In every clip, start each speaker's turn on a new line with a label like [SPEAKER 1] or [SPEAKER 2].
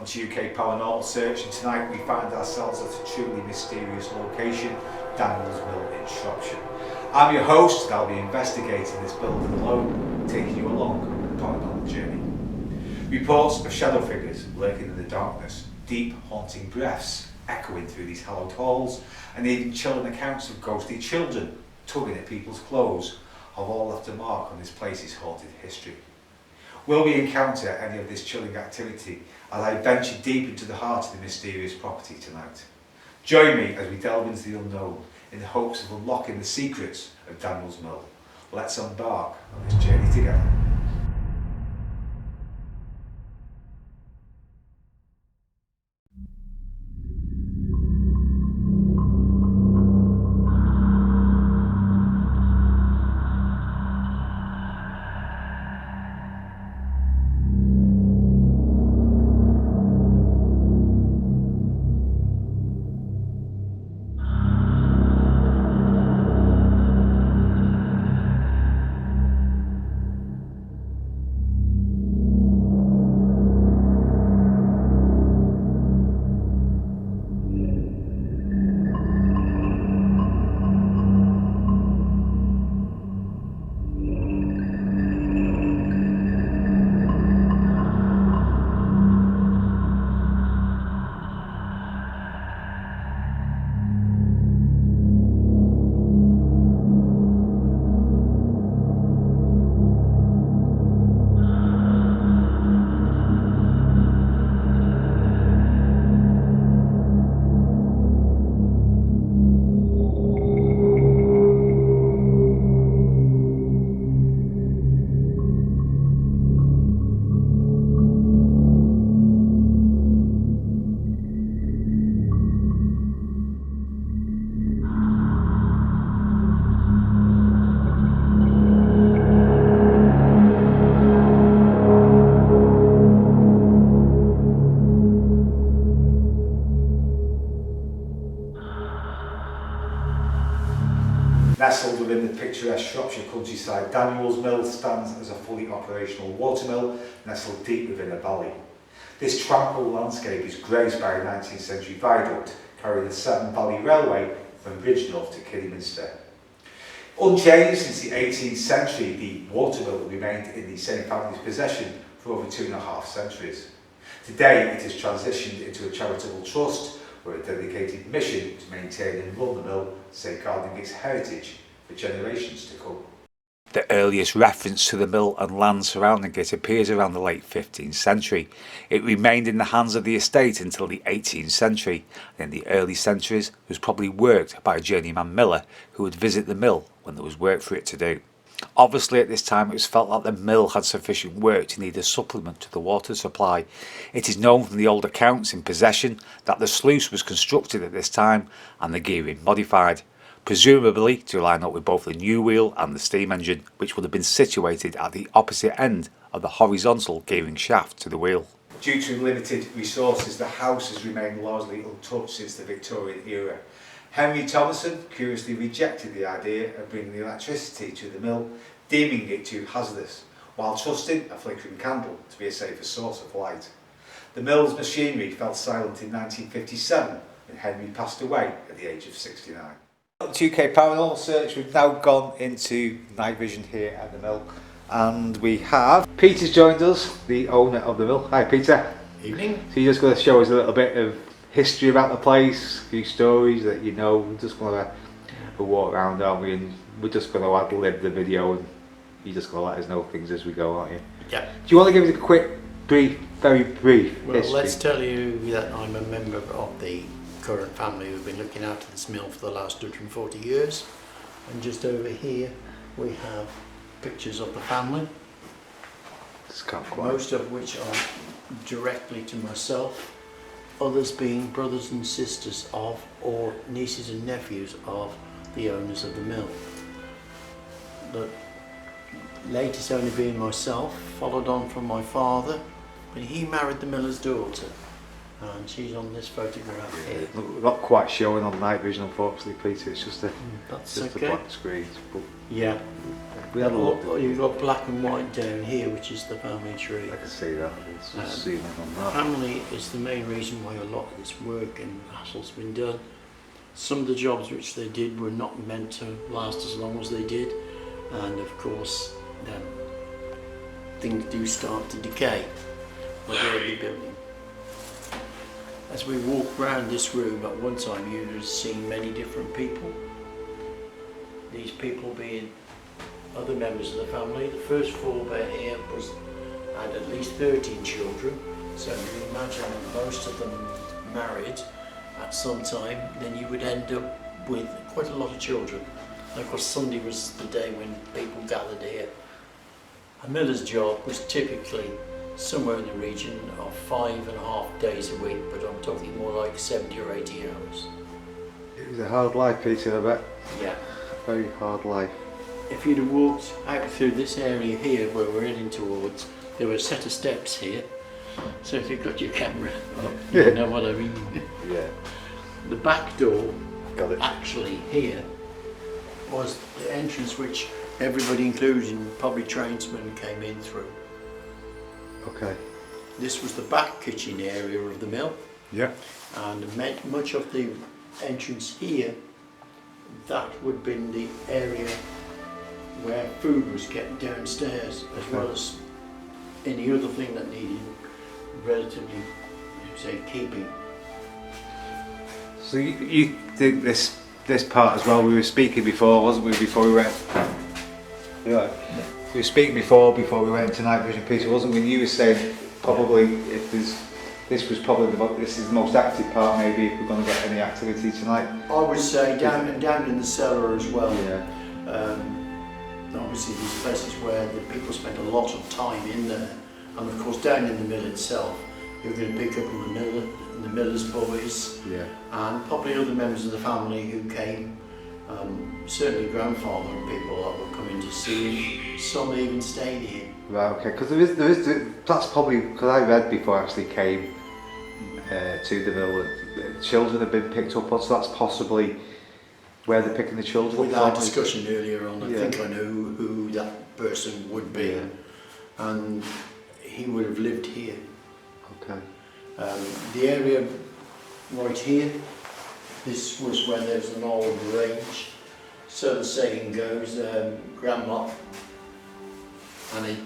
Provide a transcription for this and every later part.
[SPEAKER 1] to UK Paranormal Search, and tonight we find ourselves at a truly mysterious location, Daniel's Mill in Shropshire. I'm your host and I'll be investigating this building alone, taking you along on a paranormal journey. Reports of shadow figures lurking in the darkness, deep haunting breaths echoing through these hallowed halls, and even chilling accounts of ghostly children tugging at people's clothes have all left a mark on this place's haunted history. Will we encounter any of this chilling activity as I venture deep into the heart of the mysterious property tonight? Join me as we delve into the unknown in the hopes of unlocking the secrets of Daniel's Mill. Let's embark on this journey together. Nestled within the picturesque Shropshire countryside, Daniel's Mill stands as a fully operational watermill nestled deep within a valley. This tranquil landscape is graced by a 19th century viaduct carrying the Severn Valley Railway from Bridgnorth to Kidderminster. Unchanged since the 18th century, the watermill remained in the same family's possession for over 2.5 centuries. Today it has transitioned into a charitable trust with a dedicated mission to maintain and run the mill, safeguarding its heritage for generations to come. The earliest reference to the mill and land surrounding it appears around the late 15th century. It remained in the hands of the estate until the 18th century, and in the early centuries was probably worked by a journeyman miller who would visit the mill when there was work for it to do. Obviously at this time it was felt that the mill had sufficient work to need a supplement to the water supply. It is known from the old accounts in possession that the sluice was constructed at this time and the gearing modified, presumably to line up with both the new wheel and the steam engine, which would have been situated at the opposite end of the horizontal gearing shaft to the wheel. Due to limited resources, the house has remained largely untouched since the Victorian era. Henry Thomason curiously rejected the idea of bringing the electricity to the mill, deeming it too hazardous, while trusting a flickering candle to be a safer source of light. The mill's machinery fell silent in 1957 when Henry passed away at the age of 69. UK Paranormal Search, we've now gone into night vision here at the mill, and we have Peter's joined us, the owner of the mill. Hi Peter.
[SPEAKER 2] Evening.
[SPEAKER 1] So you're just going to show us a little bit of history about the place, a few stories that you know. We're just going to walk around, aren't we, and we're just going to ad-lib the video and you're just going to let us know things as we go, aren't you?
[SPEAKER 2] Yeah.
[SPEAKER 1] Do you want to give us a quick, very brief history?
[SPEAKER 2] Let's tell you that I'm a member of the current family who've been looking after this mill for the last 140 years, and just over here we have pictures of the family, most of which are directly to myself, others being brothers and sisters of or nieces and nephews of the owners of the mill. The latest owner being myself, followed on from my father, but he married the miller's daughter, and she's on this photograph here.
[SPEAKER 1] Not quite showing on night vision, unfortunately, Peter. It's just a
[SPEAKER 2] That's
[SPEAKER 1] just
[SPEAKER 2] okay.
[SPEAKER 1] a black screen. But
[SPEAKER 2] yeah.
[SPEAKER 3] We had a look.
[SPEAKER 2] You've got black and white down here, which is the family tree.
[SPEAKER 3] I can see that. Let's just zoom in on that.
[SPEAKER 2] Family is the main reason why a lot of this work and hassle's been done. Some of the jobs which they did were not meant to last as long as they did, and of course things do start to decay when they're rebuilding. As we walk around this room, at one time you would have seen many different people. These people being other members of the family. The first forebear here had at least 13 children, so you imagine most of them married at some time, then you would end up with quite a lot of children. And of course Sunday was the day when people gathered here. A miller's job was typically somewhere in the region of 5.5 days a week, but I'm talking more like 70 or 80 hours.
[SPEAKER 3] It was a hard life, Peter, I bet.
[SPEAKER 2] Yeah.
[SPEAKER 3] Very hard life.
[SPEAKER 2] If you'd have walked out through this area here where we're heading towards, there were a set of steps here. So if you've got your camera up, you know what I mean.
[SPEAKER 3] Yeah.
[SPEAKER 2] The back door,
[SPEAKER 3] Got it.
[SPEAKER 2] actually here, was the entrance which everybody, including probably tradesmen, came in through.
[SPEAKER 3] Okay.
[SPEAKER 2] This was the back kitchen area of the mill,
[SPEAKER 3] Yeah.
[SPEAKER 2] and much of the entrance here, that would have been the area where food was kept downstairs, as well as any other thing that needed relatively, say, keeping.
[SPEAKER 3] So you think this part as well? We were speaking before, wasn't we? Before we went. Yeah. We were speaking before we went to night vision, Peter, wasn't we? You were saying probably if this was probably this is the most active part. Maybe if we're going to get any activity tonight.
[SPEAKER 2] I would say down in the cellar as well.
[SPEAKER 3] Yeah.
[SPEAKER 2] Obviously, these places where the people spent a lot of time in there, and of course down in the mill itself, you're going to pick up on the miller's boys,
[SPEAKER 3] Yeah.
[SPEAKER 2] and probably other members of the family who came. Certainly, grandfather and people that were coming to see him. Some even stayed here.
[SPEAKER 3] Right. Okay. Because that's probably because I read before I actually came to the mill that children have been picked up on, so that's possibly where they're picking the children
[SPEAKER 2] With
[SPEAKER 3] up
[SPEAKER 2] our
[SPEAKER 3] from.
[SPEAKER 2] discussion earlier on, I
[SPEAKER 3] Yeah.
[SPEAKER 2] think I know who that person would be,
[SPEAKER 3] Yeah.
[SPEAKER 2] and he would have lived here.
[SPEAKER 3] Okay.
[SPEAKER 2] The area right here, this was where there's an old range. So the saying goes, Grandma, Annie,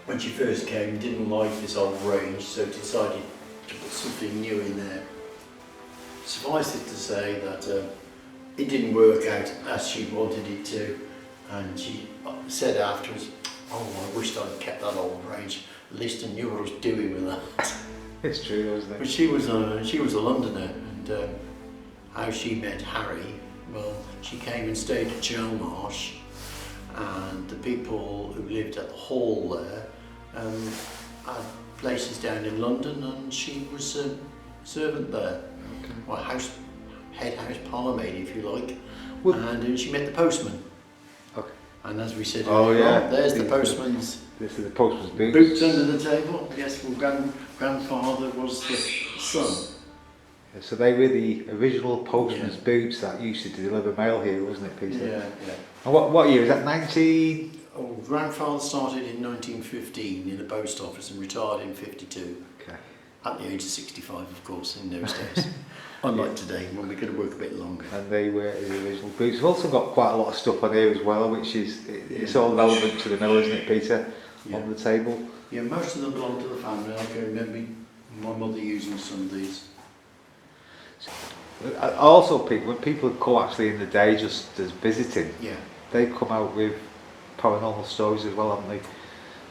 [SPEAKER 2] when she first came, didn't like this old range, so decided to put something new in there. Suffice it to say that it didn't work out as she wanted it to, and she said afterwards, "Oh, I wished I'd kept that old range. At least I knew what I was doing with that."
[SPEAKER 3] It's true, isn't it?
[SPEAKER 2] But she was a Londoner, and how she met Harry, well, she came and stayed at Chelmarsh, and the people who lived at the hall there had places down in London, and she was a servant there.
[SPEAKER 3] Okay.
[SPEAKER 2] Well, head house parlourmaid, if you like.
[SPEAKER 3] Well,
[SPEAKER 2] And she met the postman.
[SPEAKER 3] Okay.
[SPEAKER 2] And as we said
[SPEAKER 3] Oh,
[SPEAKER 2] earlier
[SPEAKER 3] yeah.
[SPEAKER 2] on, there's the postman's
[SPEAKER 3] This is the postman's boots.
[SPEAKER 2] boots under the table. Yes, well, grandfather was the son.
[SPEAKER 3] Yeah, so they were the original postman's
[SPEAKER 2] Yeah.
[SPEAKER 3] boots that used to deliver mail here, wasn't it, Peter?
[SPEAKER 2] Yeah.
[SPEAKER 3] And what year is that? 19?
[SPEAKER 2] Oh, grandfather started in 1915 in the post office and retired in 52.
[SPEAKER 3] Okay.
[SPEAKER 2] At the age of 65, of course, in those days. Unlike today, when we could work a bit longer.
[SPEAKER 3] And they were the original boots. We've also got quite a lot of stuff on here as well, which is it's all relevant to the mill, isn't it, Peter?
[SPEAKER 2] Yeah.
[SPEAKER 3] On the table.
[SPEAKER 2] Yeah, most of them belong to the family. I can remember my mother using some of these.
[SPEAKER 3] Also, when people come actually in the day just as visiting,
[SPEAKER 2] Yeah.
[SPEAKER 3] they come out with paranormal stories as well, haven't they?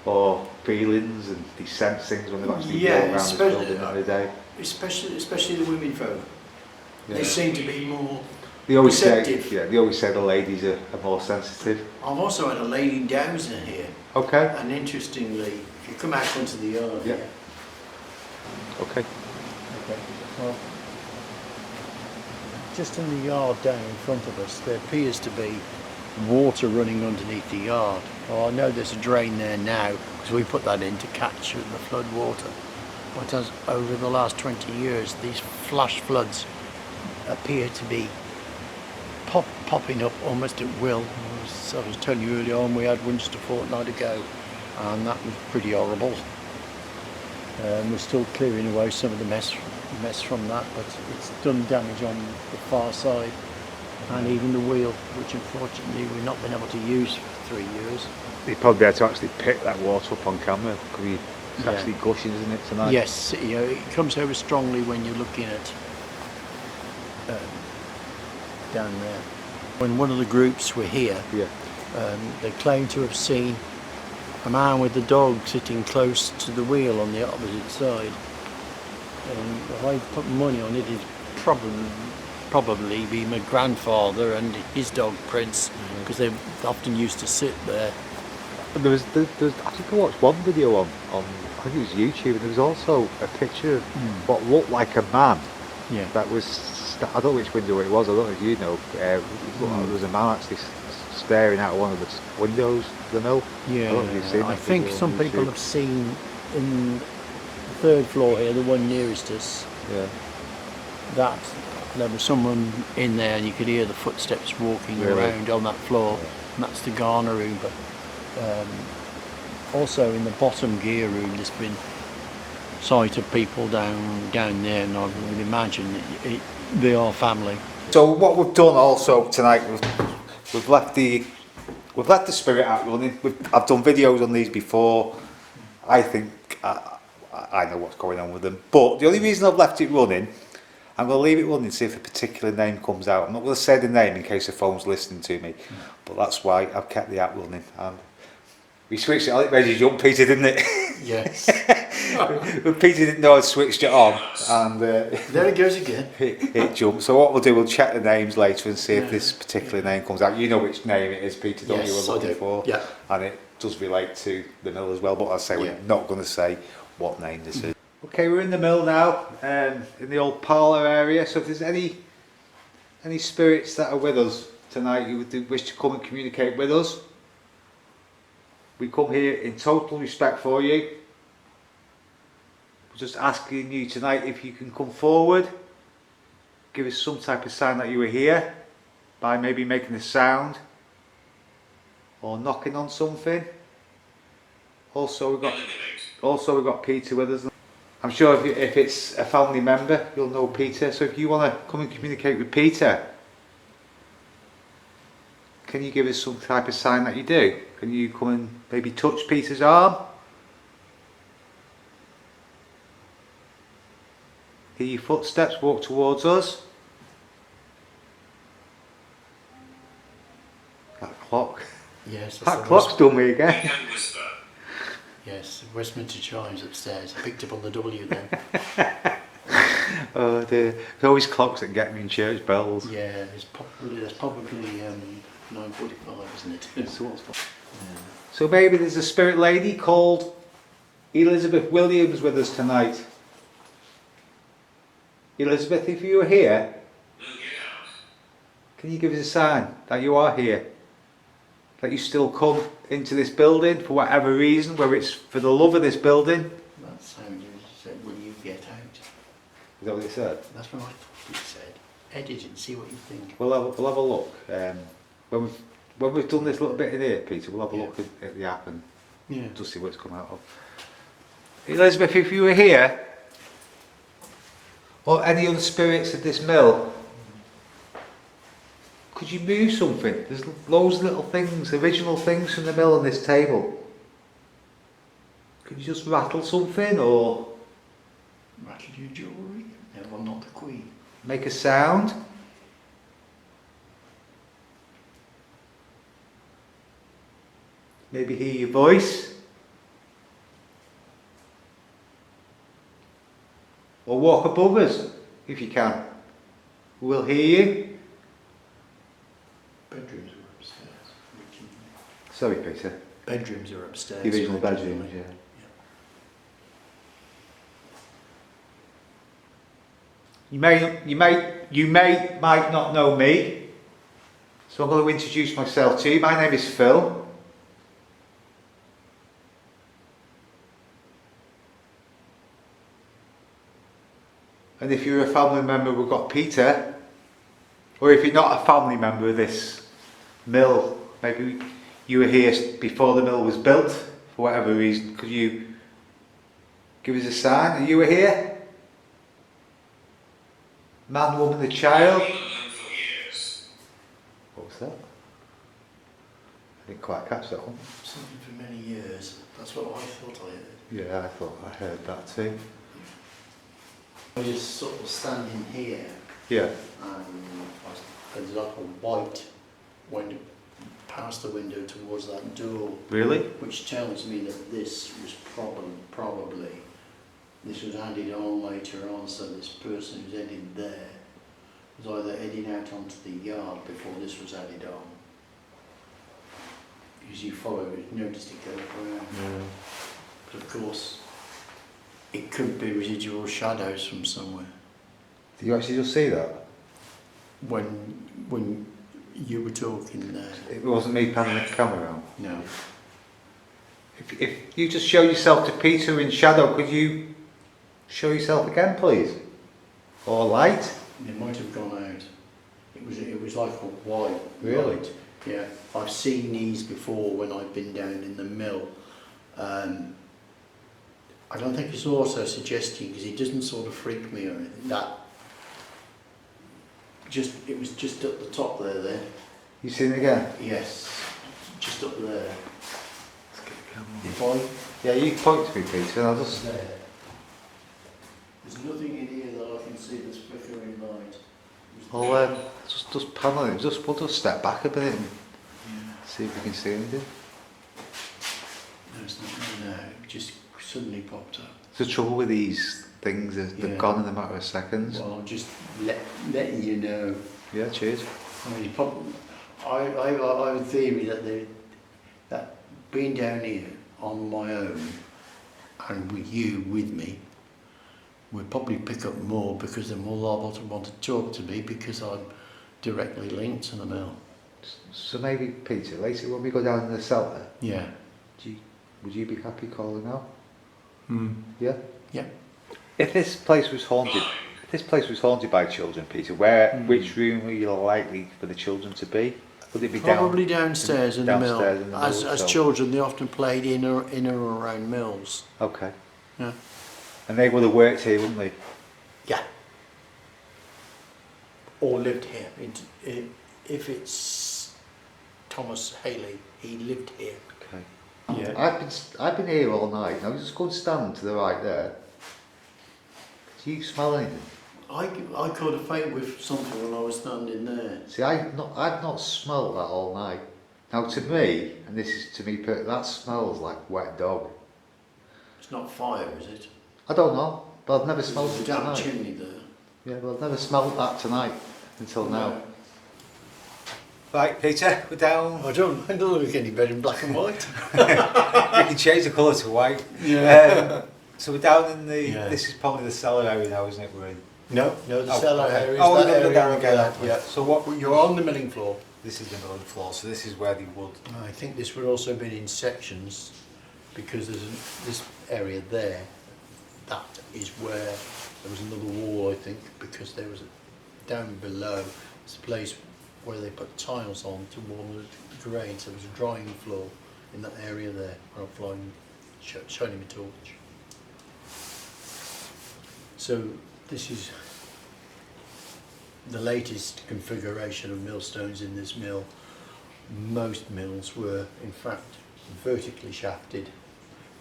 [SPEAKER 3] Or feelings, and they sense things when they've actually
[SPEAKER 2] Yeah,
[SPEAKER 3] walked around the building in the day.
[SPEAKER 2] Especially the women folk.
[SPEAKER 3] Yeah.
[SPEAKER 2] They seem to be more
[SPEAKER 3] They always
[SPEAKER 2] receptive.
[SPEAKER 3] say, they always say the ladies are more sensitive.
[SPEAKER 2] I've also had a lady dowser here,
[SPEAKER 3] Okay.
[SPEAKER 2] and interestingly, if you come out onto the yard
[SPEAKER 3] Yeah.
[SPEAKER 2] here,
[SPEAKER 3] Okay.
[SPEAKER 2] well, just in the yard down in front of us, there appears to be water running underneath the yard. Well, I know there's a drain there now because we put that in to catch the flood water. But as over the last 20 years, these flash floods appear to be popping up almost at will. As I was telling you earlier on, we had one just a fortnight ago, and that was pretty horrible. We're still clearing away some of the mess from that, but it's done damage on the far side and even the wheel, which unfortunately we've not been able to use for 3 years.
[SPEAKER 3] You'd probably be able to actually pick that water up on camera. It's actually gushing, isn't it, tonight?
[SPEAKER 2] Yes, you know, it comes over strongly when you're looking at down there. When one of the groups were here, they claimed to have seen a man with the dog sitting close to the wheel on the opposite side. And if I put money on it, it'd probably be my grandfather and his dog Prince, because they often used to sit there.
[SPEAKER 3] And there was I think I watched one video on I think it was YouTube, and there was also a picture of what looked like a man.
[SPEAKER 2] Yeah.
[SPEAKER 3] That was, I don't know which window it was, I don't know if you know, it looked like there was a man actually staring out one of the windows of the mill.
[SPEAKER 2] Yeah,
[SPEAKER 3] I don't know if you've seen
[SPEAKER 2] I
[SPEAKER 3] that
[SPEAKER 2] think
[SPEAKER 3] video
[SPEAKER 2] some
[SPEAKER 3] on
[SPEAKER 2] people
[SPEAKER 3] YouTube.
[SPEAKER 2] have seen in the third floor here, the one nearest us, that there was someone in there and you could hear the footsteps walking around on that floor, and that's the Garner room. But also in the bottom gear room there's been sight of people down there, and I would imagine they are family.
[SPEAKER 1] So what we've done also tonight, we've left the spirit out running. I've done videos on these before. I think I know what's going on with them, but the only reason I've left it running, I'm going to leave it running, see if a particular name comes out. I'm not going to say the name in case the phone's listening to me, but that's why I've kept the app running. And we switched it on, it made you jump, Peter, didn't it?
[SPEAKER 2] Yes.
[SPEAKER 1] But Peter didn't know I'd switched it on, and
[SPEAKER 2] There it goes again.
[SPEAKER 1] it jumped. So what we'll do, we'll check the names later and see if this particular name comes out. You know which name it is, Peter, don't you?
[SPEAKER 2] Yes,
[SPEAKER 1] We're
[SPEAKER 2] I
[SPEAKER 1] looking
[SPEAKER 2] do.
[SPEAKER 1] for.
[SPEAKER 2] Yeah.
[SPEAKER 1] And it does relate to the mill as well, but I say we're not going to say what name this is. Okay, we're in the mill now, in the old parlour area. So if there's any spirits that are with us tonight, you would wish to come and communicate with us, we come here in total respect for you. We're just asking you tonight if you can come forward, give us some type of sign that you were here, by maybe making a sound or knocking on something. Also we've got Peter with us. I'm sure if it's a family member, you'll know Peter. So if you want to come and communicate with Peter, can you give us some type of sign that you do? Can you come and maybe touch Peter's arm? Hear your footsteps walk towards us. That clock.
[SPEAKER 2] Yes.
[SPEAKER 1] That clock's done me again.
[SPEAKER 2] Yes, Westminster chimes upstairs. I picked up on the W then.
[SPEAKER 1] Oh dear. There's always clocks that get me in church bells.
[SPEAKER 2] Yeah, there's probably 9:45, isn't it?
[SPEAKER 1] So maybe there's a spirit lady called Elizabeth Williams with us tonight. Elizabeth, if you were here, can you give us a sign that you are here? That you still come into this building for whatever reason, whether it's for the love of this building.
[SPEAKER 2] That sounded, said, will you get out?
[SPEAKER 1] Is that what it said?
[SPEAKER 2] That's what I thought it said. Edit it and see what you think.
[SPEAKER 1] We'll have a look. When we've done this little bit in here, Peter, we'll have a look at the app and just see what it's come out of. Elizabeth, if you were here, or any other spirits at this mill, could you move something? There's loads of little things, original things from the mill on this table. Could you just rattle something or
[SPEAKER 2] Rattle your jewellery? No, I'm not the queen.
[SPEAKER 1] make a sound? Maybe hear your voice? Or walk above us, if you can. We'll hear you.
[SPEAKER 2] Bedrooms are upstairs.
[SPEAKER 1] Sorry, Peter.
[SPEAKER 2] Bedrooms are upstairs.
[SPEAKER 1] The original bedrooms, yeah. You might not know me, so I'm going to introduce myself to you. My name is Phil. And if you're a family member, we've got Peter.
[SPEAKER 3] Or if you're not a family member of this mill, maybe you were here before the mill was built, for whatever reason, could you give us a sign that you were here? Man, woman, the child? What was that? I didn't quite catch that one.
[SPEAKER 2] Something for many years. That's what I thought I heard.
[SPEAKER 3] Yeah, I thought I heard that too.
[SPEAKER 2] I was just sort of standing here,
[SPEAKER 3] Yeah.
[SPEAKER 2] and there's like a white went past the window towards that door,
[SPEAKER 3] Really?
[SPEAKER 2] which tells me that this was probably this was added on later on. So this person who's headed there was either heading out onto the yard before this was added on. Because you follow it, noticed it go around.
[SPEAKER 3] Yeah.
[SPEAKER 2] But of course, it could be residual shadows from somewhere.
[SPEAKER 3] Did you actually just see that?
[SPEAKER 2] When you were talking there.
[SPEAKER 3] It wasn't me panning the camera out.
[SPEAKER 2] No.
[SPEAKER 3] If you just show yourself to Peter in shadow, could you show yourself again, please? Or light?
[SPEAKER 2] It might have gone out. It was like a white.
[SPEAKER 3] Really?
[SPEAKER 2] Light. Yeah. I've seen these before when I've been down in the mill. I don't think it's also suggesting, because it doesn't sort of freak me or anything. It was just at the top there.
[SPEAKER 3] You seen it again?
[SPEAKER 2] Yes. Just up there.
[SPEAKER 3] Let's get the camera.
[SPEAKER 2] If I
[SPEAKER 3] Yeah, you point to me, Peter, and I'll just...
[SPEAKER 2] there. There's nothing in here that I can see that's flickering light.
[SPEAKER 3] I'll just panel it. We'll just step back a bit and
[SPEAKER 2] Yeah.
[SPEAKER 3] see if we can see anything.
[SPEAKER 2] There's nothing there. It just suddenly popped up.
[SPEAKER 3] The trouble with these things is they're
[SPEAKER 2] Yeah.
[SPEAKER 3] gone in a matter of seconds.
[SPEAKER 2] Well, just letting you know.
[SPEAKER 3] Yeah, cheers.
[SPEAKER 2] I mean, I have a theory that being down here on my own and with you with me, we'll probably pick up more because they're more liable to want to talk to me because I'm directly linked to the mill.
[SPEAKER 3] So maybe, Peter, later when we go down in the cellar,
[SPEAKER 2] Yeah.
[SPEAKER 3] would you be happy calling out?
[SPEAKER 2] Hmm.
[SPEAKER 3] Yeah?
[SPEAKER 2] Yeah.
[SPEAKER 3] If this place was haunted by children, Peter, which room were you likely for the children to be? Would it be
[SPEAKER 2] Probably downstairs in the mill.
[SPEAKER 3] downstairs in the
[SPEAKER 2] As
[SPEAKER 3] mill, so-
[SPEAKER 2] children, they often played in or around mills.
[SPEAKER 3] Okay.
[SPEAKER 2] Yeah.
[SPEAKER 3] And they would have worked here, wouldn't they?
[SPEAKER 2] Yeah. Or lived here. If it's Thomas Haley, he lived here.
[SPEAKER 3] Okay.
[SPEAKER 2] Yeah.
[SPEAKER 3] I've been here all night. Now just go and stand to the right there. Do you smell anything?
[SPEAKER 2] I caught a faint with something when I was standing there.
[SPEAKER 3] See, I've not smelled that all night. Now to me, and this is to me, that smells like wet dog.
[SPEAKER 2] It's not fire, is it?
[SPEAKER 3] I don't know, but I've never smelled
[SPEAKER 2] There's
[SPEAKER 3] it
[SPEAKER 2] a damp
[SPEAKER 3] tonight.
[SPEAKER 2] chimney there.
[SPEAKER 3] Yeah, but I've never smelled that tonight until now. Right, Peter, we're down.
[SPEAKER 2] I don't look any better in black and white.
[SPEAKER 3] We can change the colour to white.
[SPEAKER 2] Yeah.
[SPEAKER 3] So we're down in the.
[SPEAKER 2] Yeah.
[SPEAKER 3] This is probably the cellar area now, isn't it? We're in.
[SPEAKER 2] No, the
[SPEAKER 3] Oh,
[SPEAKER 2] cellar
[SPEAKER 3] okay.
[SPEAKER 2] area is
[SPEAKER 3] Oh, we're
[SPEAKER 2] that
[SPEAKER 3] going to go
[SPEAKER 2] area
[SPEAKER 3] down
[SPEAKER 2] over
[SPEAKER 3] again.
[SPEAKER 2] there.
[SPEAKER 3] aren't we?
[SPEAKER 2] Yeah.
[SPEAKER 3] So what?
[SPEAKER 2] You're on the milling floor.
[SPEAKER 3] This is the milling floor. So this is where they would.
[SPEAKER 2] I think this would also have been in sections because there's this area there. That is where there was another wall, I think, because there was down below. It's a place where they put tiles on to warm the grain. So there was a drying floor in that area there where I'm flying, shining my torch. So this is the latest configuration of millstones in this mill. Most mills were in fact vertically shafted,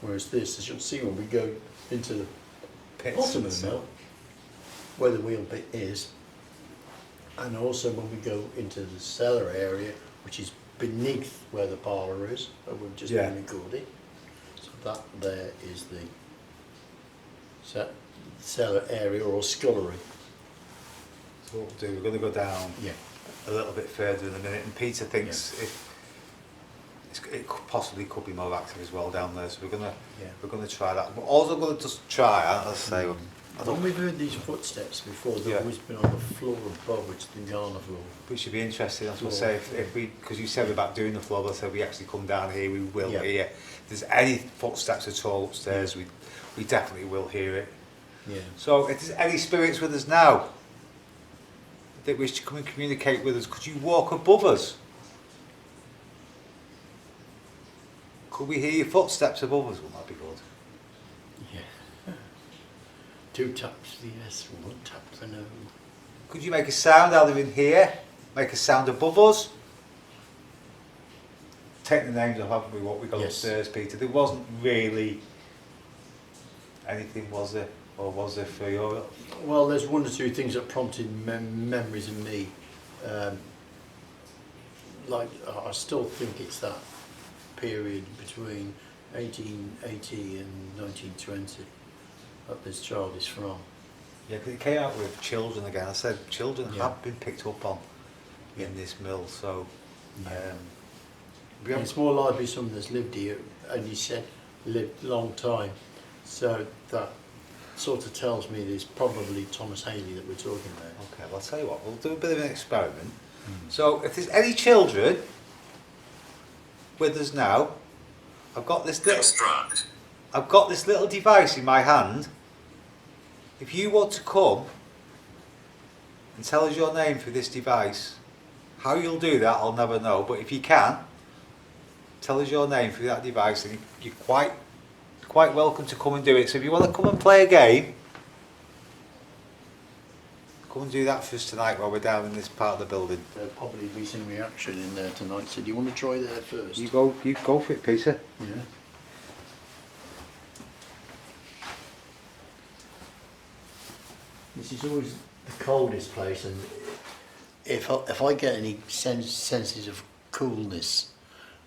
[SPEAKER 2] whereas this, as you'll see when we go into the bottom of the mill, where the wheel bit is, and also when we go into the cellar area, which is beneath where the parlour is, where we've just been recording. So that there is the cellar area or scullery.
[SPEAKER 3] So what we'll do, we're going to go down
[SPEAKER 2] Yeah.
[SPEAKER 3] a little bit further in a minute, and Peter thinks it possibly could be more active as well down there. So we're going to try that. But also I'm going to just try. Let's say.
[SPEAKER 2] When we've heard these footsteps before, they've always been on the floor above, which is the Ghana floor.
[SPEAKER 3] Which should be interesting. That's what I say. If we, because you said about doing the floor, but I said we actually come down here, we will hear. If there's any footsteps at all upstairs, we definitely will hear it.
[SPEAKER 2] Yeah.
[SPEAKER 3] So if there's any spirits with us now, that wish to come and communicate with us, could you walk above us? Could we hear your footsteps above us? Wouldn't that be good?
[SPEAKER 2] Yeah. 2 taps for the yes, 1 tap for no.
[SPEAKER 3] Could you make a sound either in here, make a sound above us? Take the names off, haven't we, what we got
[SPEAKER 2] Yes.
[SPEAKER 3] upstairs, Peter? There wasn't really anything, was there? Or was there for your...
[SPEAKER 2] Well, there's 1 or 2 things that prompted memories in me. Like, I still think it's that period between 1880 and 1920 that this child is from.
[SPEAKER 3] Yeah, because it came out with children again. I said children
[SPEAKER 2] Yeah.
[SPEAKER 3] have been picked up on in this mill, so...
[SPEAKER 2] Yeah.
[SPEAKER 3] we haven't-
[SPEAKER 2] It's more likely someone that's lived here, and you said lived a long time, so that sort of tells me there's probably Thomas Haley that we're talking about.
[SPEAKER 3] Okay, well, I'll tell you what, we'll do a bit of an experiment. So, if there's any children with us now, I've got this little device in my hand. If you want to come and tell us your name through this device, how you'll do that, I'll never know. But if you can, tell us your name through that device, and you're quite welcome to come and do it. So if you want to come and play a game, come and do that for us tonight while we're down in this part of the building.
[SPEAKER 2] There'll probably be some reaction in there tonight, so do you want to try there first?
[SPEAKER 3] You go for it, Peter.
[SPEAKER 2] Yeah. This is always the coldest place, and if I get any senses of coolness,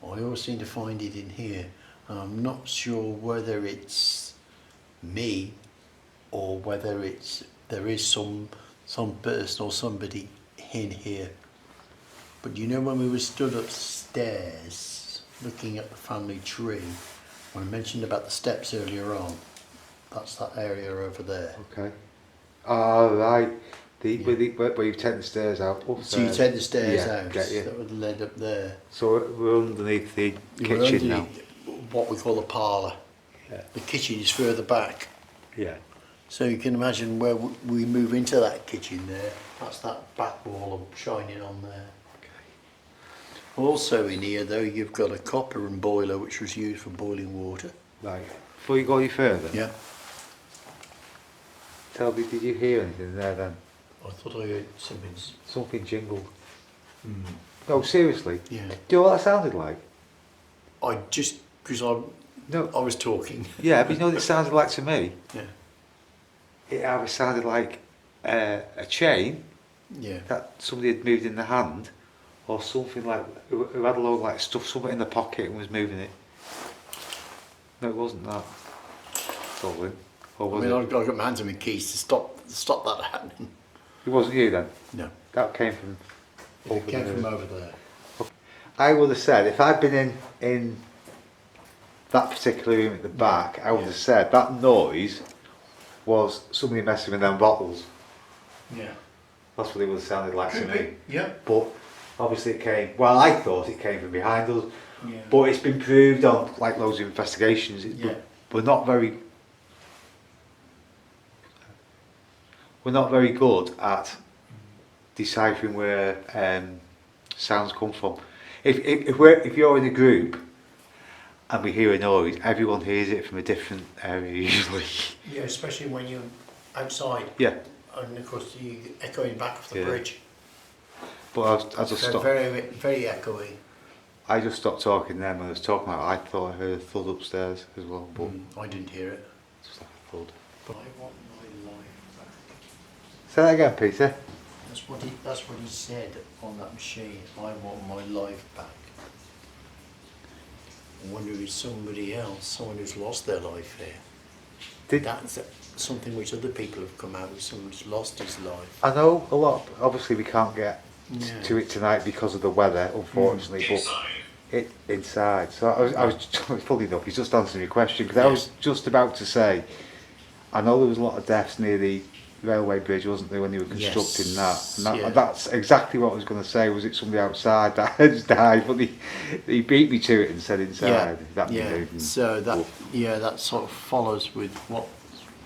[SPEAKER 2] I always seem to find it in here. And I'm not sure whether it's me or whether there is some person or somebody in here. But you know, when we were stood upstairs looking at the family tree, when I mentioned about the steps earlier on, that's that area over there.
[SPEAKER 3] Okay. Oh, right.
[SPEAKER 2] Yeah.
[SPEAKER 3] Where you've taken the stairs out.
[SPEAKER 2] So you take the stairs
[SPEAKER 3] Yeah,
[SPEAKER 2] out,
[SPEAKER 3] get you.
[SPEAKER 2] that would lead up there.
[SPEAKER 3] So we're underneath the
[SPEAKER 2] We're
[SPEAKER 3] kitchen now.
[SPEAKER 2] underneath what we call the parlour.
[SPEAKER 3] Yeah.
[SPEAKER 2] The kitchen is further back.
[SPEAKER 3] Yeah.
[SPEAKER 2] So you can imagine where we move into that kitchen there, that's that back wall shining on there. Also in here though, you've got a copper and boiler which was used for boiling water.
[SPEAKER 3] Right. Before you go any further,
[SPEAKER 2] Yeah.
[SPEAKER 3] tell me, did you hear anything there then?
[SPEAKER 2] I thought I heard something.
[SPEAKER 3] Something jingled. No, seriously.
[SPEAKER 2] Yeah.
[SPEAKER 3] Do you know what that sounded like?
[SPEAKER 2] I just, because
[SPEAKER 3] No.
[SPEAKER 2] I was talking.
[SPEAKER 3] Yeah, but you know what it sounded like to me?
[SPEAKER 2] Yeah.
[SPEAKER 3] It either sounded like a chain
[SPEAKER 2] Yeah.
[SPEAKER 3] that somebody had moved in the hand, or something like who had a load of like stuff, something in the pocket and was moving it. No, it wasn't that. Probably. Or
[SPEAKER 2] I
[SPEAKER 3] was
[SPEAKER 2] mean,
[SPEAKER 3] it?
[SPEAKER 2] I've got my hands on my keys to stop that happening.
[SPEAKER 3] It wasn't you then?
[SPEAKER 2] No.
[SPEAKER 3] That came from
[SPEAKER 2] It came from over there.
[SPEAKER 3] I would have said, if I'd been in that particular room at the back, I would have said that noise was somebody messing with them bottles.
[SPEAKER 2] Yeah.
[SPEAKER 3] That's what it would have sounded like to me.
[SPEAKER 2] Yeah.
[SPEAKER 3] But obviously it came, well, I thought it came from behind us,
[SPEAKER 2] Yeah.
[SPEAKER 3] but it's been proved on like loads of investigations.
[SPEAKER 2] Yeah.
[SPEAKER 3] We're not very good at deciphering where sounds come from. If you're in a group and we hear a noise, everyone hears it from a different area usually.
[SPEAKER 2] Yeah, especially when you're outside.
[SPEAKER 3] Yeah.
[SPEAKER 2] And of course you echoing back off the
[SPEAKER 3] Yeah.
[SPEAKER 2] bridge.
[SPEAKER 3] But I just
[SPEAKER 2] So
[SPEAKER 3] stopped.
[SPEAKER 2] very, very echoey.
[SPEAKER 3] I just stopped talking then when I was talking about it. I thought I heard a thud upstairs as well, but
[SPEAKER 2] I didn't hear it.
[SPEAKER 3] just like a thud.
[SPEAKER 2] But I want my life back.
[SPEAKER 3] Say that again, Peter.
[SPEAKER 2] That's what he said on that machine. I want my life back. I wonder if it's somebody else, someone who's lost their life here. That's something which other people have come out with, someone who's lost his life.
[SPEAKER 3] I know a lot. Obviously, we can't get
[SPEAKER 2] Yeah.
[SPEAKER 3] to it tonight because of the weather, unfortunately. But it inside. So I was funny enough. He's just answering your question because I was just about to say. I know there was a lot of deaths near the railway bridge, wasn't there, when they were constructing
[SPEAKER 2] Yes,
[SPEAKER 3] that? And
[SPEAKER 2] yeah.
[SPEAKER 3] that's exactly what I was going to say. Was it somebody outside that has died? But he beat me to it and said inside. That
[SPEAKER 2] yeah.
[SPEAKER 3] moving.
[SPEAKER 2] So that sort of follows with what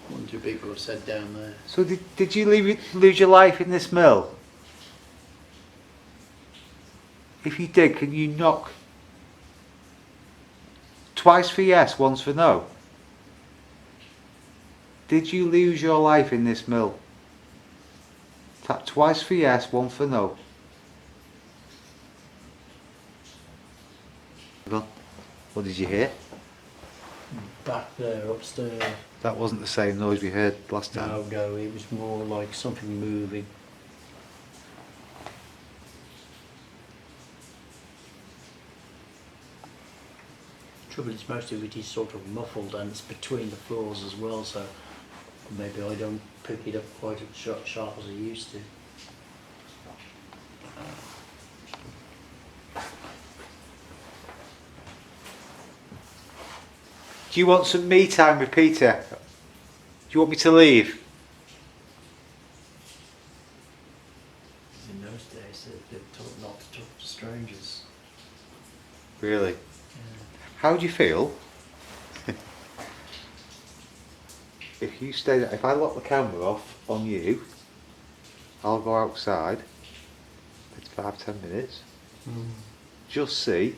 [SPEAKER 2] one or two people have said down there.
[SPEAKER 3] So did you lose your life in this mill? If you did, can you knock twice for yes, once for no? Did you lose your life in this mill? Tap twice for yes, one for no. What did you hear?
[SPEAKER 2] Back there, upstairs.
[SPEAKER 3] That wasn't the same noise we heard last time.
[SPEAKER 2] No, it was more like something moving. Trouble is, most of it is sort of muffled and it's between the floors as well, so maybe I don't pick it up quite as sharp as I used to.
[SPEAKER 3] Do you want some me time with Peter? Do you want me to leave?
[SPEAKER 2] In those days, they taught not to talk to strangers.
[SPEAKER 3] Really?
[SPEAKER 2] Yeah.
[SPEAKER 3] How do you feel if you stay there? If I lock the camera off on you, I'll go outside. It's 5-10 minutes. Just see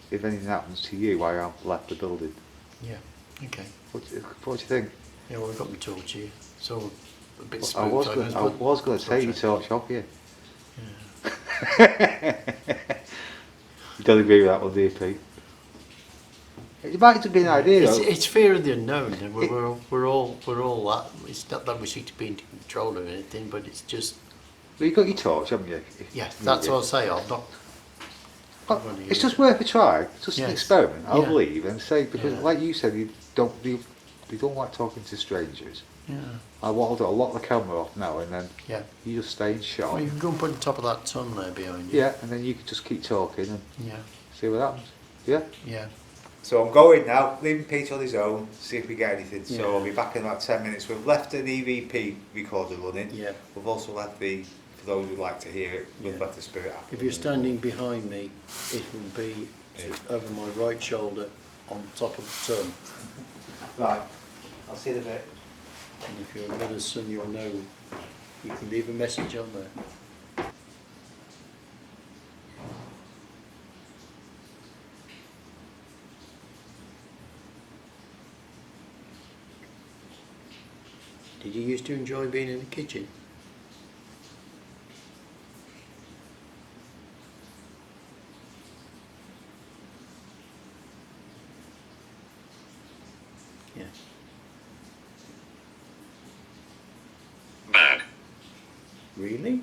[SPEAKER 3] if anything happens to you while I've left the building.
[SPEAKER 2] Yeah, okay.
[SPEAKER 3] What do you think?
[SPEAKER 2] Yeah, well, I've got my torch here. It's all a bit
[SPEAKER 3] I
[SPEAKER 2] spooked.
[SPEAKER 3] was going to take your torch off you.
[SPEAKER 2] Yeah.
[SPEAKER 3] You don't agree with that one, do you, Pete? It might have been an idea, though.
[SPEAKER 2] It's fear of the unknown. And we're all that. It's not that we seek to be in control of anything, but it's just.
[SPEAKER 3] Well, you got your torch, haven't you?
[SPEAKER 2] Yeah, that's what I'll say. I'll not.
[SPEAKER 3] It's just worth a try. It's just an
[SPEAKER 2] Yes.
[SPEAKER 3] experiment, I
[SPEAKER 2] Yeah.
[SPEAKER 3] believe, and say because,
[SPEAKER 2] Yeah.
[SPEAKER 3] like you said, you don't like talking to strangers.
[SPEAKER 2] Yeah.
[SPEAKER 3] What I'll do, I'll lock the camera off now, and then
[SPEAKER 2] Yeah.
[SPEAKER 3] you just stay in shot.
[SPEAKER 2] Well, you can go and put the top of that ton there behind you.
[SPEAKER 3] Yeah, and then you can just keep talking and
[SPEAKER 2] Yeah.
[SPEAKER 3] see what happens. Yeah.
[SPEAKER 2] Yeah.
[SPEAKER 3] So I'm going now, leaving Pete on his own, see if we get anything.
[SPEAKER 2] Yeah.
[SPEAKER 3] So I'll be back in about 10 minutes. We've left an EVP recorder running.
[SPEAKER 2] Yeah.
[SPEAKER 3] We've also left for those who'd like to hear it, we've
[SPEAKER 2] Yeah.
[SPEAKER 3] left the spirit app.
[SPEAKER 2] If you're standing behind me, it will be over my right shoulder on top of the ton.
[SPEAKER 3] Right, I'll see you in a bit.
[SPEAKER 2] And if you're a mother's son, you'll know you can leave a message on there. Did you used to enjoy being in the kitchen? Yeah.
[SPEAKER 4] Bad.
[SPEAKER 2] Really?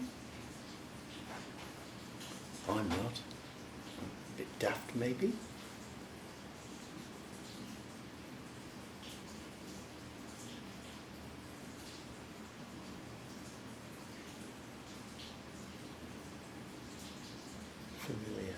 [SPEAKER 2] I'm not. A bit daft, maybe? Familiar.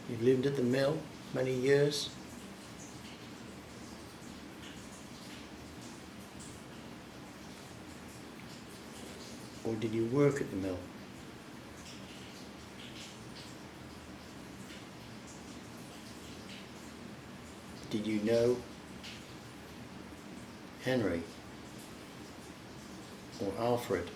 [SPEAKER 2] You've lived at the mill many years? Or did you work at the mill? Did you know Henry or Alfred?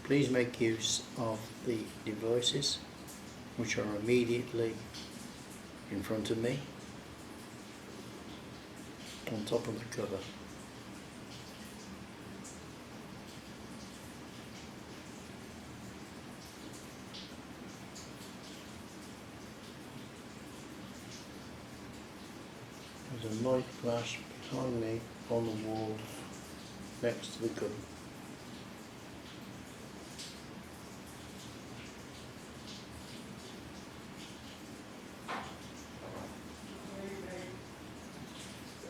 [SPEAKER 2] Please make use of the devices which are immediately in front of me, on top of the cover. There's a light flash behind me on the wall next to the cover.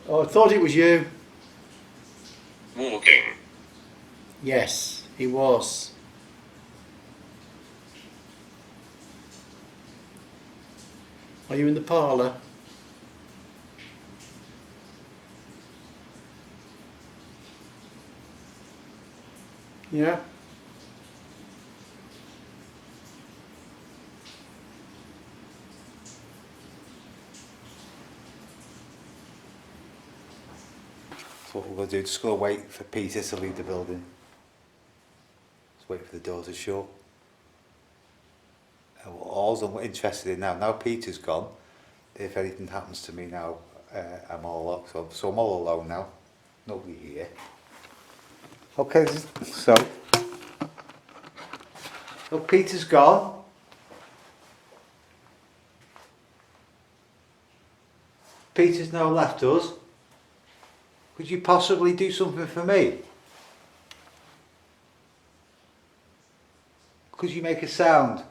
[SPEAKER 2] Oh, I thought it was you.
[SPEAKER 4] Walking.
[SPEAKER 2] Yes, he was. Are you in the parlour? Yeah.
[SPEAKER 3] So what we're going to do, just going to wait for Peter to leave the building. Just wait for the door to shut. And all I'm interested in now Peter's gone, if anything happens to me now, I'm all locked up. So I'm all alone now. Nobody here. Okay, so Peter's gone. Peter's now left us. Could you possibly do something for me? Could you make a sound?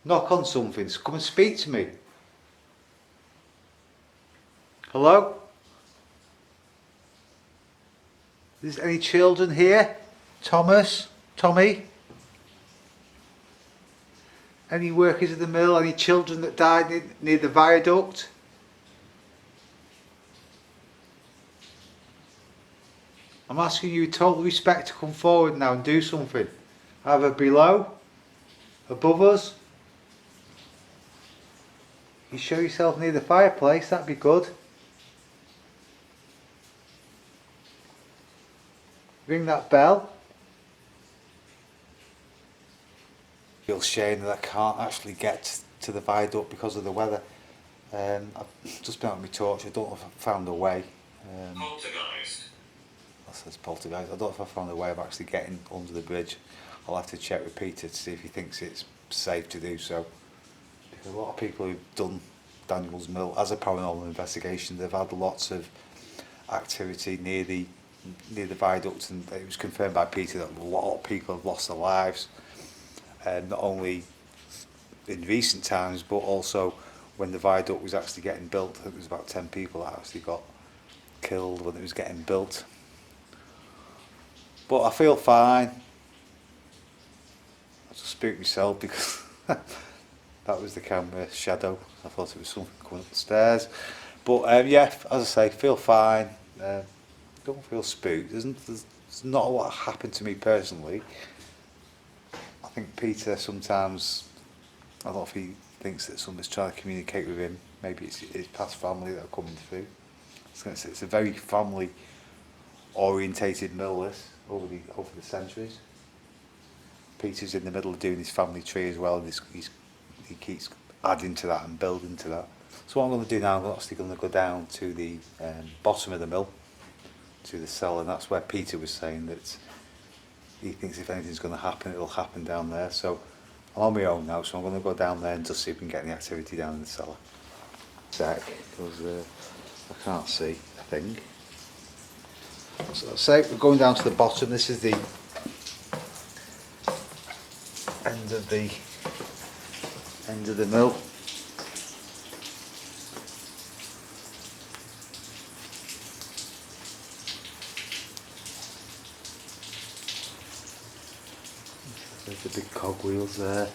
[SPEAKER 3] Knock on something, come and speak to me. Hello? Is there any children here? Thomas? Tommy? Any workers at the mill? Any children that died near the viaduct? I'm asking you with total respect to come forward now and do something. Either below, above us. You show yourself near the fireplace, that'd be good. Ring that bell. I feel shame that I can't actually get to the viaduct because of the weather. I've just been out with my torch, I don't know if I found a way.
[SPEAKER 4] Poltergeist.
[SPEAKER 3] That says poltergeist. I don't know if I found a way of actually getting under the bridge. I'll have to check with Peter to see if he thinks it's safe to do so. Because a lot of people who've done Daniel's Mill as a paranormal investigation, they've had lots of activity near the viaduct, and it was confirmed by Peter that a lot of people have lost their lives, not only in recent times but also when the viaduct was actually getting built. I think there was about 10 people that actually got killed when it was getting built. But I feel fine. I just spooked myself because that was the camera shadow. I thought it was something coming up the stairs. But yeah, as I say, feel fine. Don't feel spooked. There's not a lot happened to me personally. I think Peter sometimes, I don't know if he thinks that someone's trying to communicate with him. Maybe it's his past family that are coming through. It's a very family orientated mill, this, over the centuries. Peter's in the middle of doing his family tree as well, and he keeps adding to that and building to that. So what I'm going to do now, I'm actually going to go down to the bottom of the mill, to the cellar, and that's where Peter was saying that he thinks if anything's going to happen, it'll happen down there. So I'm on my own now, so I'm going to go down there and just see if we can get any activity down in the cellar. Because I can't see a thing. So say we're going down to the bottom. This is the end of the mill. There's the big cogwheels there.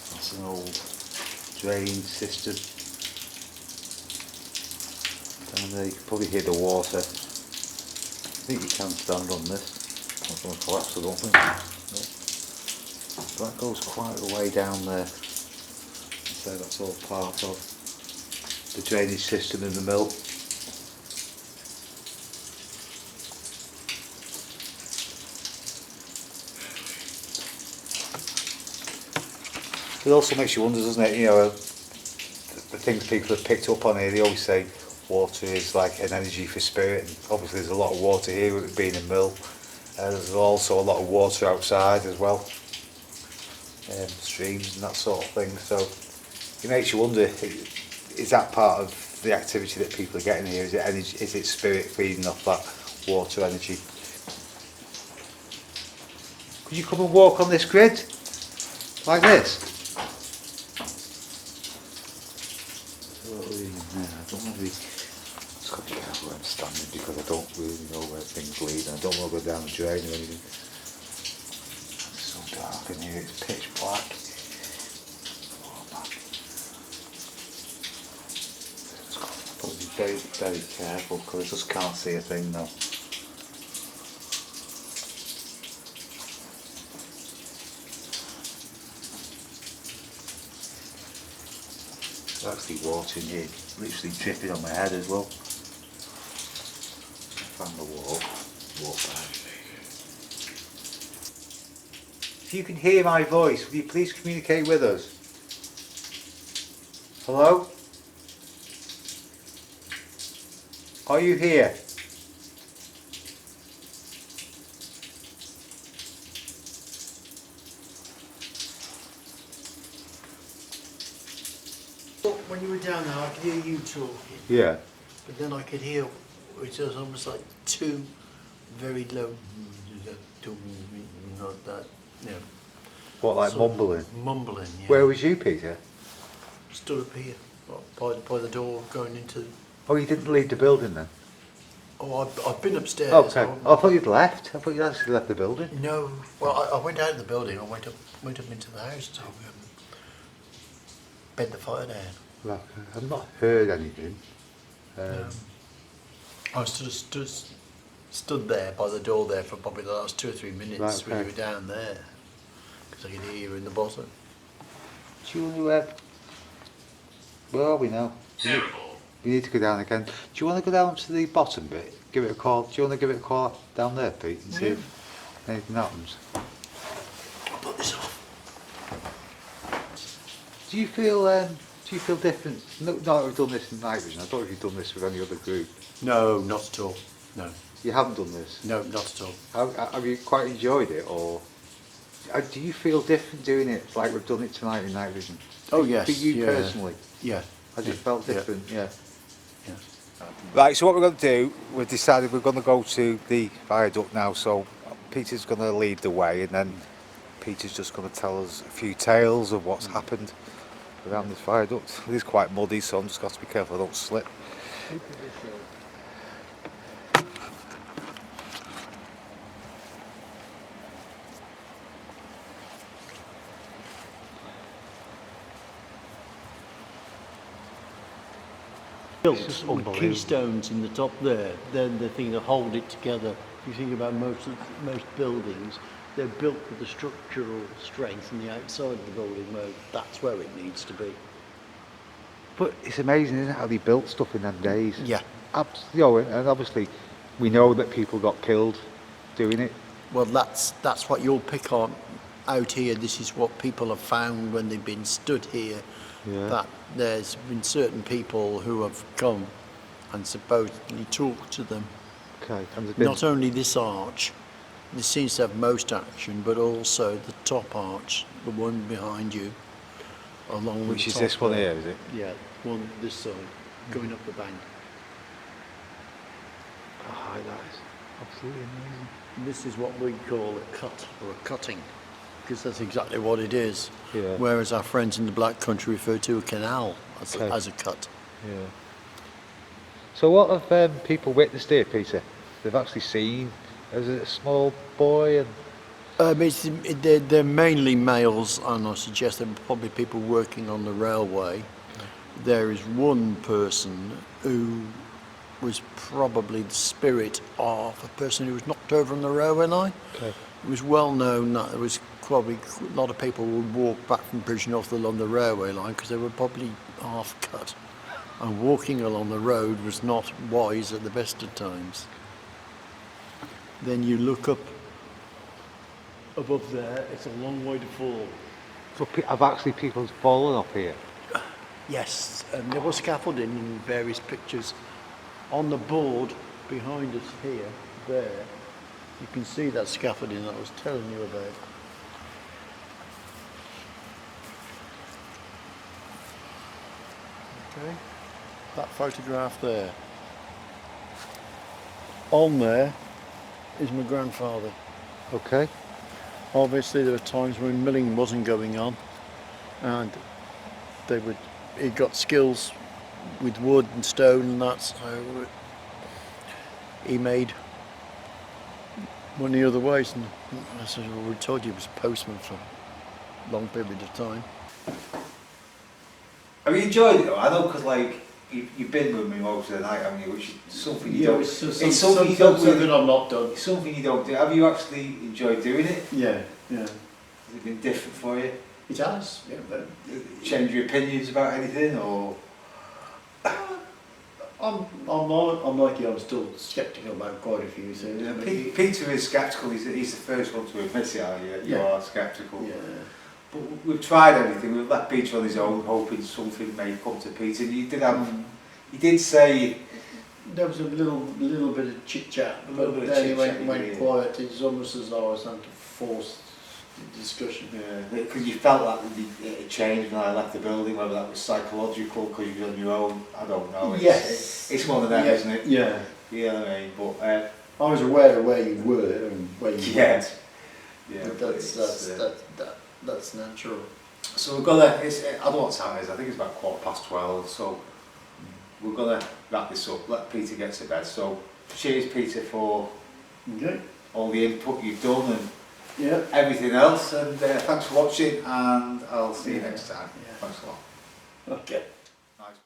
[SPEAKER 3] That's an old drain system. And there you can probably hear the water. I think you can stand on this. I'm not going to collapse, I don't think. No. But that goes quite a way down there. So that's all part of the drainage system in the mill. It also makes you wonder, doesn't it? You know, the things people have picked up on here, they always say water is like an energy for spirit, and obviously there's a lot of water here with it being a mill. There's also a lot of water outside as well, streams and that sort of thing. So it makes you wonder, is that part of the activity that people are getting here? Is it energy? Is it spirit feeding off that water energy? Could you come and walk on this grid like this? I don't really, just got to be careful where I'm standing because I don't really know where things lead, and I don't want to go down the drain or anything. It's so dark in here, it's pitch black. Oh man. It's probably very, very careful because I just can't see a thing now. There's actually water in here, literally dripping on my head as well. From the wall, walk back. If you can hear my voice, will you please communicate with us? Hello? Are you here?
[SPEAKER 2] When you were down there, I could hear you talking,
[SPEAKER 3] Yeah.
[SPEAKER 2] but then I could hear it was almost like two very low, not that, you know.
[SPEAKER 3] What, like
[SPEAKER 2] sort of
[SPEAKER 3] mumbling?
[SPEAKER 2] Mumbling, yeah.
[SPEAKER 3] Where was you, Peter?
[SPEAKER 2] Stood up here, by the door going into.
[SPEAKER 3] Oh, you didn't leave the building then?
[SPEAKER 2] Oh, I've been upstairs.
[SPEAKER 3] Okay. Oh, I thought you'd left. I thought you'd actually left the building.
[SPEAKER 2] No, well, I went out of the building. I went up into the house to bed the fire down.
[SPEAKER 3] Right. I've not heard anything.
[SPEAKER 2] I stood there by the door there for probably the last 2 or 3 minutes
[SPEAKER 3] Right,
[SPEAKER 2] when you
[SPEAKER 3] okay.
[SPEAKER 2] were down there, because I could hear you in the bottom.
[SPEAKER 3] Do you want to, where are we now?
[SPEAKER 4] Terrible.
[SPEAKER 3] We need to go down again. Do you want to go down to the bottom bit? Give it a call. Do you want to give it a call down there, Pete, and see if anything happens?
[SPEAKER 2] I'll put this off.
[SPEAKER 3] Do you feel different? No, we've done this in night vision. I don't know if you've done this with any other group.
[SPEAKER 2] No, not at all. No,
[SPEAKER 3] You haven't done this.
[SPEAKER 2] no, not at all.
[SPEAKER 3] Have you quite enjoyed it, or do you feel different doing it like we've done it tonight in night vision?
[SPEAKER 2] Oh yes.
[SPEAKER 3] For you
[SPEAKER 2] yeah.
[SPEAKER 3] personally,
[SPEAKER 2] Yeah.
[SPEAKER 3] has it felt
[SPEAKER 2] Yeah.
[SPEAKER 3] different? Yeah.
[SPEAKER 2] Yeah.
[SPEAKER 3] Right, so what we're going to do, we've decided we're going to go to the viaduct now, so Peter's going to lead the way and then Peter's just going to tell us a few tales of what's happened around this viaduct. It is quite muddy, so I'm just got to be careful I don't slip.
[SPEAKER 2] Built with keystones in the top there, then the thing that hold it together. If you think about most buildings, they're built with the structural strength on the outside of the building where that's where it needs to be.
[SPEAKER 3] But it's amazing, isn't it, how they built stuff in them days?
[SPEAKER 2] Yeah.
[SPEAKER 3] You know, and obviously we know that people got killed doing it.
[SPEAKER 2] Well, that's what you'll pick on out here. This is what people have found when they've been stood here.
[SPEAKER 3] Yeah.
[SPEAKER 2] That there's been certain people who have come and supposedly talked to them.
[SPEAKER 3] Okay. And there's been,
[SPEAKER 2] Not only this arch, this seems to have most action, but also the top arch, the one behind you, along with
[SPEAKER 3] which
[SPEAKER 2] the
[SPEAKER 3] is
[SPEAKER 2] top
[SPEAKER 3] this one
[SPEAKER 2] there.
[SPEAKER 3] here, is it?
[SPEAKER 2] Yeah, one this side, going up the bank.
[SPEAKER 3] Oh, that is absolutely amazing.
[SPEAKER 2] This is what we call a cut or a cutting, because that's exactly what it is.
[SPEAKER 3] Yeah.
[SPEAKER 2] Whereas our friends in the Black Country refer to a canal as,
[SPEAKER 3] Okay.
[SPEAKER 2] as a cut.
[SPEAKER 3] Yeah. So what have people witnessed here, Peter? They've actually seen as a small boy and
[SPEAKER 2] They're mainly males, and I suggest they're probably people working on the railway. There is one person who was probably the spirit of a person who was knocked over on the railway line.
[SPEAKER 3] Okay.
[SPEAKER 2] It was well known that there was probably a lot of people would walk back from Bridgnorth along the railway line because they were probably half cut. And walking along the road was not wise at the best of times. Then you look up above there, it's a long way to fall.
[SPEAKER 3] so have actually people fallen off here?
[SPEAKER 2] Yes, and there was scaffolding in various pictures. On the board behind us here, there, you can see that scaffolding that I was telling you about. Okay, that photograph there. On there is my grandfather.
[SPEAKER 3] Okay.
[SPEAKER 2] Obviously there were times when milling wasn't going on and he got skills with wood and stone and that, so he made money other ways, and as I already told you, he was a postman for a long period of time.
[SPEAKER 3] Have you enjoyed it? I know, because like you've been with me most of the night, haven't you? Which is something you
[SPEAKER 2] Yeah,
[SPEAKER 3] don't.
[SPEAKER 2] it's
[SPEAKER 3] It's something you don't
[SPEAKER 2] something
[SPEAKER 3] really.
[SPEAKER 2] I've not done.
[SPEAKER 3] It's something you don't do. Have you actually enjoyed doing it?
[SPEAKER 2] Yeah, yeah.
[SPEAKER 3] Has it been different for you?
[SPEAKER 2] It has, yeah, but
[SPEAKER 3] Change your opinions about anything, or
[SPEAKER 2] I'm like you, I'm still sceptical about quite a few things.
[SPEAKER 3] yeah,
[SPEAKER 2] but
[SPEAKER 3] Peter is sceptical. He's the first one to admit it. Are you? You
[SPEAKER 2] Yeah.
[SPEAKER 3] are sceptical.
[SPEAKER 2] yeah.
[SPEAKER 3] But we've tried everything. We've left Peter on his own, hoping something may come to Peter. And you did have. You did say.
[SPEAKER 2] There was a little bit of chit chat,
[SPEAKER 3] A little
[SPEAKER 2] but
[SPEAKER 3] bit of
[SPEAKER 2] then he
[SPEAKER 3] chit-chat,
[SPEAKER 2] went
[SPEAKER 3] yeah.
[SPEAKER 2] quiet. It's almost as though I was having to force the discussion.
[SPEAKER 3] Yeah, because you felt that it had changed when I left the building, whether that was psychological because you were on your own, I don't know. It's one of them,
[SPEAKER 2] Yeah.
[SPEAKER 3] isn't it?
[SPEAKER 2] Yeah.
[SPEAKER 3] You know what I mean? But,
[SPEAKER 2] I was aware of where you were and where you
[SPEAKER 3] yeah.
[SPEAKER 2] went.
[SPEAKER 3] Yeah,
[SPEAKER 2] But
[SPEAKER 3] but
[SPEAKER 2] that's natural.
[SPEAKER 3] so we're gonna, I don't know what time it is, I think it's about 12:15, so we're gonna wrap this up, let Peter get to bed. So cheers Peter for
[SPEAKER 2] Okay.
[SPEAKER 3] all the input you've done and
[SPEAKER 2] Yeah.
[SPEAKER 3] everything else, and thanks for watching, and I'll see you
[SPEAKER 2] Yeah.
[SPEAKER 3] next time.
[SPEAKER 2] Yeah.
[SPEAKER 3] Thanks a lot.
[SPEAKER 2] Okay.
[SPEAKER 3] Nice.